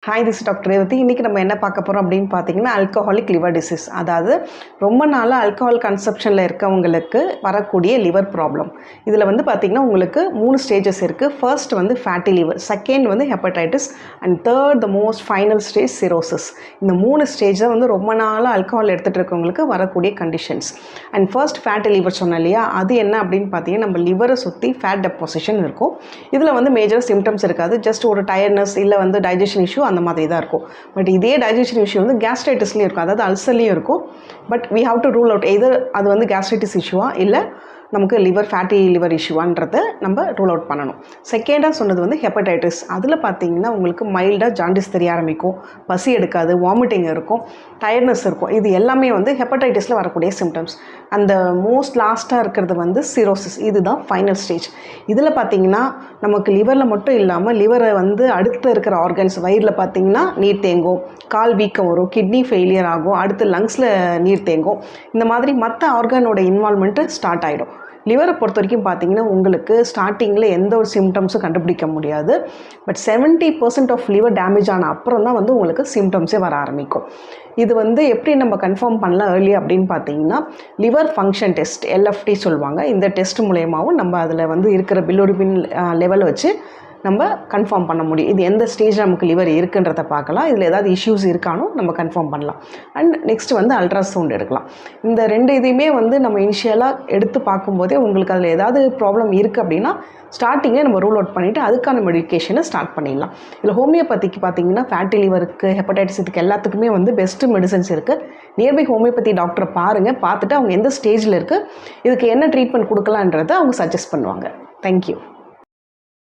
Hi this doctor Revathi. இன்றைக்கி நம்ம என்ன பார்க்க போகிறோம் அப்படின்னு பார்த்தீங்கன்னா, ஆல்கஹாலிக் லிவர் டிசீஸ். அதாவது ரொம்ப நாளாக ஆல்கஹால் கன்சப்ஷனில் இருக்கவங்களுக்கு வரக்கூடிய லிவர் ப்ராப்ளம். இதில் வந்து பார்த்திங்கன்னா உங்களுக்கு 3 ஸ்டேஜஸ் இருக்குது. ஃபர்ஸ்ட் வந்து ஃபேட்டி லிவர், செகண்ட் வந்து hepatitis, and third the most final stage cirrhosis. இந்த 3 ஸ்டேஜ் தான் வந்து ரொம்ப நாளாக ஆல்கஹால் எடுத்துகிட்டு இருக்கவங்களுக்கு வரக்கூடிய conditions. And first fatty liver சொன்னோம் இல்லையா, அது என்ன அப்படின்னு பார்த்தீங்கன்னா, நம்ம லிவரை சுற்றி ஃபேட் டெபாசிஷன் இருக்கும். இதில் வந்து மேஜர் சிம்டம்ஸ் இருக்காது, ஜஸ்ட் ஒரு டயர்ட்னஸ் இல்லை வந்து டைஜஷன் இஷ்யூ அந்த மாதிரி தான் இருக்கும். பட் இதே டைஜஷன் இஷ்யூ வந்து கேஸ்ட்ரைட்டிஸ்லேயும் இருக்கும், அதாவது அல்சர்லேயும் இருக்கும். But we have to rule out எதர் அது வந்து கேஸ்ட்ரைட்டிஸ் இஷ்யூவா இல்லை நமக்கு லிவர் ஃபேட்டி லிவர் இஷ்யூவான்றதை நம்ம ரூல் அவுட் பண்ணணும். செகண்டாக சொன்னது வந்து ஹெப்படைட்டிஸ். அதில் பார்த்தீங்கன்னா உங்களுக்கு மைல்டாக ஜாண்டிஸ் தெரிய ஆரம்பிக்கும், பசி எடுக்காது, வாமிட்டிங் இருக்கும், டயர்ட்னஸ் இருக்கும். இது எல்லாமே வந்து ஹெப்படைட்டிஸில் வரக்கூடிய சிம்டம்ஸ். அந்த மோஸ்ட் லாஸ்ட்டாக இருக்கிறது வந்து சிரோசிஸ். இதுதான் ஃபைனல் ஸ்டேஜ். இதில் பார்த்தீங்கன்னா நமக்கு லிவரில் மட்டும் இல்லாமல் லிவரை வந்து அடுத்து இருக்கிற ஆர்கன்ஸ், வயிறில் பார்த்தீங்கன்னா நீர் தேங்கும், கால் வீக்கம் வரும், கிட்னி ஃபெயிலியர் ஆகும், அடுத்து லங்ஸில் நீர் தேங்கும். இந்த மாதிரி மற்ற ஆர்கனோட இன்வால்மெண்ட்டு ஸ்டார்ட் ஆகிடும். லிவரை பொறுத்த வரைக்கும் பார்த்தீங்கன்னா உங்களுக்கு ஸ்டார்டிங்கில் எந்த ஒரு சிம்டம்ஸும் கண்டுபிடிக்க முடியாது. பட் 70% ஆஃப் லிவர் டேமேஜ் ஆன அப்புறம் தான் வந்து உங்களுக்கு சிம்டம்ஸே வர ஆரம்பிக்கும். இது வந்து எப்படி நம்ம கன்ஃபார்ம் பண்ணலாம் ஏர்லி அப்படின்னு பார்த்தீங்கன்னா, லிவர் ஃபங்க்ஷன் டெஸ்ட், LFT சொல்லுவாங்க. இந்த டெஸ்ட் மூலயமாவும் நம்ம அதில் வந்து இருக்கிற பிலிரூபின் லெவலை வச்சு நம்ம கன்ஃபார்ம் பண்ண முடியும். இது எந்த ஸ்டேஜில் நமக்கு லிவர் இருக்குன்றதை பார்க்கலாம். இதில் ஏதாவது இஷ்யூஸ் இருக்கானோ நம்ம கன்ஃபார்ம் பண்ணலாம். அண்ட் நெக்ஸ்ட் வந்து அல்ட்ராசவுண்ட் எடுக்கலாம். இந்த 2 இதையுமே வந்து நம்ம இனிஷியலாக எடுத்து பார்க்கும்போதே உங்களுக்கு அதில் ஏதாவது ப்ராப்ளம் இருக்குது அப்படின்னா ஸ்டார்டிங்கே நம்ம ரூல் அவுட் பண்ணிவிட்டு அதுக்கான மெடிக்கேஷனை ஸ்டார்ட் பண்ணிடலாம். இதில் ஹோமியோபதிக்கு பார்த்தீங்கன்னா ஃபேட்டி லிவருக்கு, ஹெப்படைட்டிஸ், இதுக்கு எல்லாத்துக்குமே வந்து பெஸ்ட்டு மெடிசன்ஸ் இருக்குது. நியர்பை ஹோமியோபதி டாக்டரை பாருங்கள், பார்த்துட்டு அவங்க எந்த ஸ்டேஜில் இருக்குது, இதுக்கு என்ன ட்ரீட்மெண்ட் கொடுக்கலான்றதை அவங்க சஜஸ்ட் பண்ணுவாங்க. தேங்க்யூ.